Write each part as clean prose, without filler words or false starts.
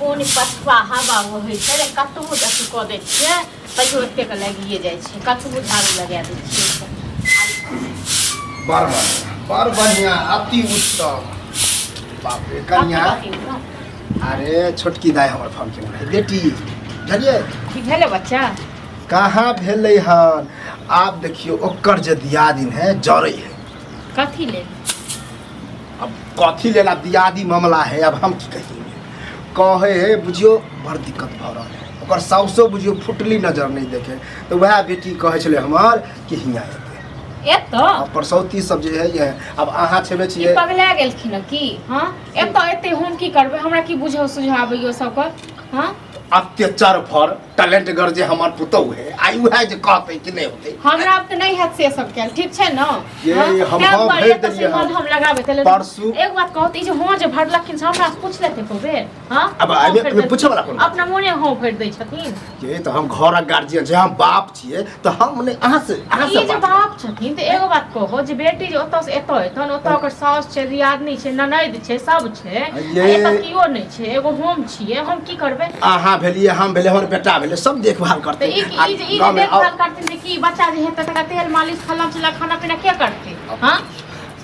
ओने पछुआ हवा होइ छै रे कतबो देखि कऽ दै छियै तैयो एतेक लागिए जाइ छै कतबो झाड़ू लगा दै छियै बड़ बढ़िया अति उत्तम बाप रे कन्या अरे छोटकी दाई हमर फोन केने बेटी बुझलिए ठीक भेलै बच्चा कहाँ भेलै हन आप देखियो ओकर जे दियादिन है जरै है कथी ले अब कथी लेला दियादी मामला है अब हम की कहिए कहे है बुझियो बड़ दिक्कत भ रहल है ओकर साउसो बुझियो फुटली नजर नहीं देखे तो वह बेटी कहे छले हमर कि हियाँ एतो परसौती सब जे है ये अब अहाँ छेबे छियै पगला गेलखिन की हां एतो एते हम की करबै हमरा की बुझौ सुझाबैयो सब कर हां अत्याचार फर टैलेंट गर जे हमर पुतौ है आई है जे कहते कि नहीं होते हमरा अब त नहीं हैत से सब के ठीक छै न ये हम भेज देलिए हम लगाबे तले परसू एक बात कहत ई जे हो जे भरलखिन से हमरा पूछ लेते को बेर हां अब आबे पूछे वाला कोन अपना मोने हो भर दै छथिन के त हम घर गार्जियन जे हम बाप छियै त हम ने अहाँ से ई जे बाप छथिन त एगो बात कहो जे बेटी जे ओतऽ से एतऽ एतन ओतऽ ओकर सास छै दियादनी छै ननद छै सब छै एतऽ कियो नहीं छै एगो हम छियै हम की करबै अहाँ भेलिए हम भेले हमर बेटा भेले सब देखभाल करते ई देखभाल करथिन जे की बच्चा जे हेतै तकरा तेल मालिश खल्ला चला खाना पीना के करते हां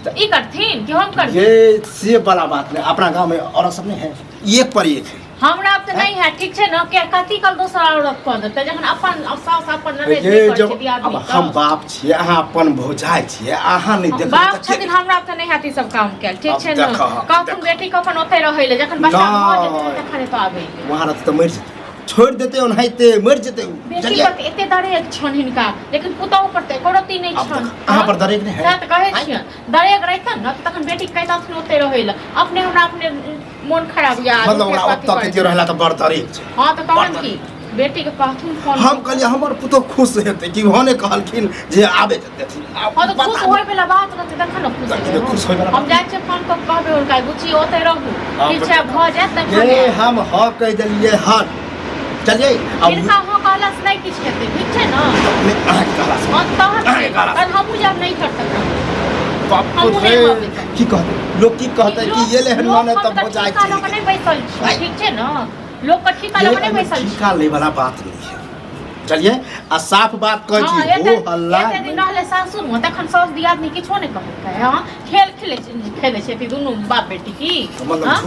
तो ई करथिन कि हम करथिन ये से वाला बात नहीं अपना गांव में औरत सब नहीं है एक पर एक है हमरा अब त नहीं है ठीक छै न के कथी कल दोसर औरत कह देतै जखन अपन सास अपन ननद ये जब अब हम बाप छियै अहाँ अपन भौजाई छियै अहाँ नहीं देख बाप छथिन हमरा अब त नहीं हाथी सब काम कैल ठीक छै न कहथुन बेटी के अपन ओतै रहै ले जखन बच्चा भ जेतै तखन तो आबै वहां त मर जेतै छोड़ देते ओनाहिते मर जेते बेटी पर एते दरेक छन हिनका लेकिन पुतौ पर त करती नहीं छन अहाँ पर दरेक नहीं है त कहै छियै दरेक रहितन न तखन बेटी कहताथिन ओतै रहै ले अपने हमरा अपने मन खराब या मतलब ओकरा ओतऽ के रहला त बड़ दरेक छै हां त कहन की बेटी के कहथुन फोन हम कहलिए हमर पुतो खुश हेतै कि भने कहलखिन जे आबे देथिन हां त खुश होय वाला बात रहतै तखन न खुश होय वाला हम जाय छै फोन क कहबे उनका बुची ओतै रहू ठीक छै भ जात त ये हम ह कह देलिए हन चलिए अब इनका हो कहलस नहीं किछ हेतै ठीक छै न अपने अहाँ के कहला से अहाँ कहला पर हम जब नहीं कर सकता बाप रे की कहते लोग की कहते कि ये ले हनुमान तब हो जाए ठीक नहीं बैसल छी ठीक छै न लोग का ठिका लगे नहीं बैसल छी ठिका ले वाला बात नहीं है चलिए आ साफ बात कह छी हो हल्ला एते दिन रहले सासुर में तखन सास दियादनी किछो नहीं कहै है हां खेल खेले छै दुनू बाप बेटी की हां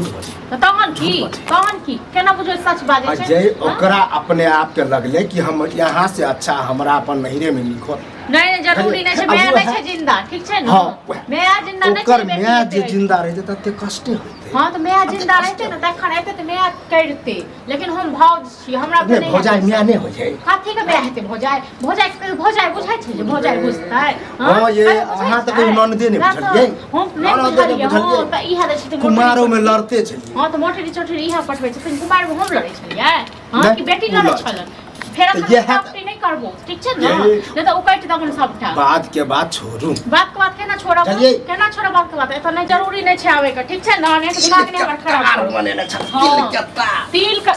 तहन की केना बुझो सच बाजे छै जय ओकरा अपने आप के लगले कि हम यहाँ से अच्छा हमरा अपन नहिरे में निको नहीं जरूरी नहीं छै मैं नहीं छै जिंदा ठीक छै न मैं जिंदा नहीं छै ओकर मैं जे जिंदा रहते तते कष्टे होते हां तो मैं जिंदा रहते न तखन एते त मैं करते लेकिन हम भाव छी हमरा पे नहीं भौजाई मैं नहीं हो जाए काथी के ब्याह हेते भौजाई बुझाय छै जे भौजाई बुझतै हां ये अहाँ त कोई ननदे नहीं बुझलिए हम नहीं बुझलिए हां त इहा दै छै कुमारों में लड़ते छलिए हां त मोटरी चोटरी इहा पटबै छै कुमार में हम लड़ै छलिए हां कि बेटी लड़ै छलन फेर ये हम नहीं करबो ठीक छै न नहीं त उकैट दबन सबटा बात के बात छोड़ू बात के बात केना छोड़ब केना छोड़ब बात के बात एत नहीं जरूरी नहीं छै आवे के ठीक छै न ने दिमाग नहीं हमर खराब बनेने छ तिल के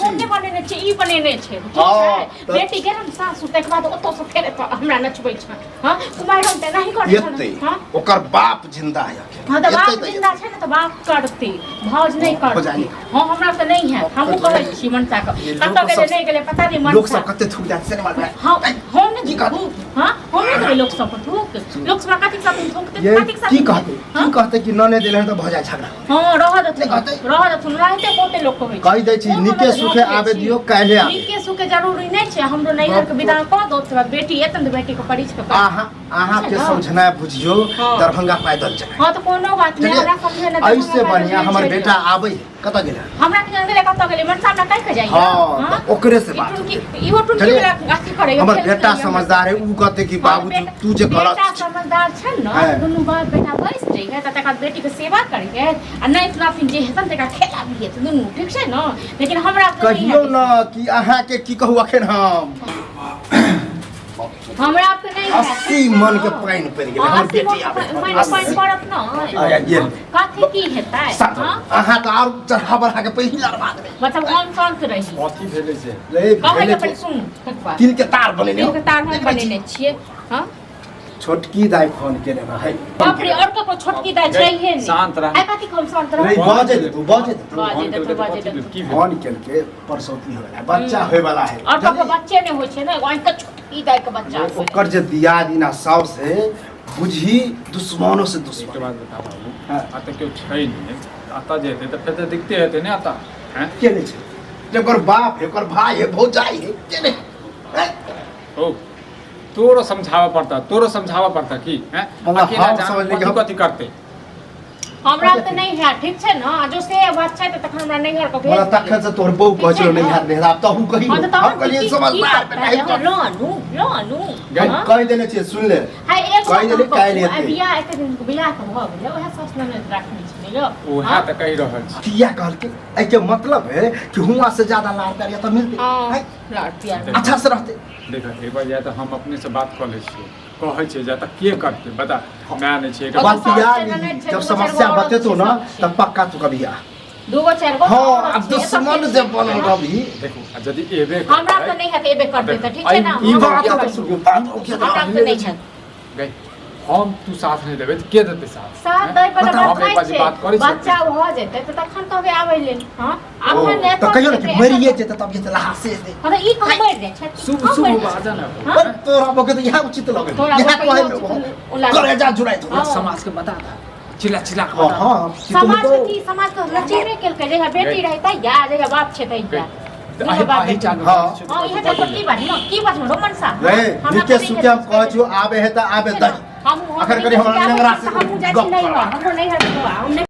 होने बनेने छै ई बनेने छै ठीक छै बेटी के हम सासु तक बाद ओतो से फेर हमरा नचबै छ हां कुमार हम त नहीं करै हां ओकर बाप जिंदा है हां त बाप जिंदा छै न त बाप करते भौज नहीं करते हां हमरा त नहीं है हम कहै छी मनसा के कत गेले नहीं गेले पता नहीं मनसा लोग सब कते थूक जात से मार हां हम नहीं करू हां हम नहीं लोग सब थूक लोग सब कथि सब थूकते कथि सब की कहते कि नने देले त भ जाय झगड़ा हां रह दथुन रहते कोते लोग कहै कहि दै छी निके सुखे आबे दियो काहे आबे निके सुखे जरूरी नहीं छै हमरो नैहर के विदा क दो त बेटी एतन बेटी के परिच के आहा के समझना बुझियो दरभंगा पैदल जाए हां त कोनो बात नहीं हमरा समझे ना ऐसे बढ़िया हमर बेटा आबै कत गेला हमरा के गेले कत गेले मन सामने कह के जाई हां ओकरे से बात इहो टुनकी वाला गाछी करे हमर बेटा समझदार है उ कहते कि बाबूजी तू जे गलत बेटा समझदार छै न दुनु बाप बेटा बैस जाइए त तका बेटी के सेवा करिए आ नहीं इतना फिन जे हेतन तका खेला भी है दुनु ठीक छै न लेकिन हमरा कहियो न कि अहाँ के की कहू अखन हम हमरा पे नहीं 80 मन के पाइन पड़ गेल हमर बेटी आबे पाइन पड़त न काथी की हेतै हां अहाँ त और चढ़ा बढ़ा के पहिला बात में मतलब हम शांत रही कथी भेले से ले कहै के सुन तिल के तार बनेने तिल के तार हम बनेने छियै हां छोटकी दाई फोन केने रहे बाप रे और ककरो छोटकी दाई छै हे नहीं शांत रह आई कथि हम शांत नहीं रह बाजे दे तू बाजे दे बाजे दे तू बाजे दे की फोन केल के परसौती होय बच्चा होय वाला है और ककरो बच्चे ने होय छै ना एगो आंख छोटकी दाई के बच्चा होय ओकर जे दियादी ना साउस है बुझी दुश्मनों से एक दुश्मन बात बता बाबू हाँ। आता क्यों छै नहीं आता जे हेतै त फेर त दिखते हेतै ने आता हैं के नहीं छै जब ओकर बाप है ओकर भाई है भौजाई है के नहीं हैं? ओ तोरो समझावा पड़ता की हैं मतलब अकेला हम जान समझ ले कि कथी करते हमरा त नहीं है ठीक छै ना जो से बात छै त तखन हमरा नहीं घर को भेज मला तखन से तोर बहू कहै छलो नहीं हाथ नहीं अब तो हम कहि हम कहलिए समझदार नहीं लो कहि देने छियै सुन ले हाय एक कहि देले काहे लेते बियाह एते दिन के बियाह के भ गेलै ओहे सस न राखनी छै यो ओहे त कहि रहल छी किया कहल के ऐ के मतलब है कि हुआ से ज्यादा लाड़ करिया त मिलते हां लाड़ प्यार अच्छा से रहते देख एक बार जाए तो हम अपने से बात कर ले छियै कहै छै जा त के करते बता मैं नहीं छै और बात तो यार सास से जब न समस्या छै, बतेतो ना सब छै। तब पक्का तू कभी आ दूगो चार गो हां अब दुश्मन जे बनल रही देखो यदि एबे हमरा त नहीं है एबे कर देता ठीक छै ना ई बात बात तो सुन बात हमरा त नहीं है गई हम तू साथ नहीं देबे त के देते साथ साथ दै पर बताओ, बात हम एक बार नहीं बात छै करै छियै। बच्चा भ जेतै त तखन कहबे आबै ले हां अपन ने तो कहियो ना कि मरिए जेते तब ये लहासे दे हां ई कह मर जाय छै शुभ शुभ बाजा ना हाँ? पर तोरा बके तो यहाँ उचित लगे तोरा यहाँ बके कोई उचित लगे। करे जा जुड़ाई तो हाँ। समाज के बता था चिल्ला चिल्ला के हां बता हां समाज के की समाज के लचीबे केल के जगह बेटी रहता या जगह बाप छै तै आही आही चालू हाँ। हां इहे त की बात न की बात रोमन सा रे निके सुके हम कह छु आबे है त आबे दही हम अखर करी हमरा लंगरा से हम जा छी नहीं हम नहीं हट हम नहीं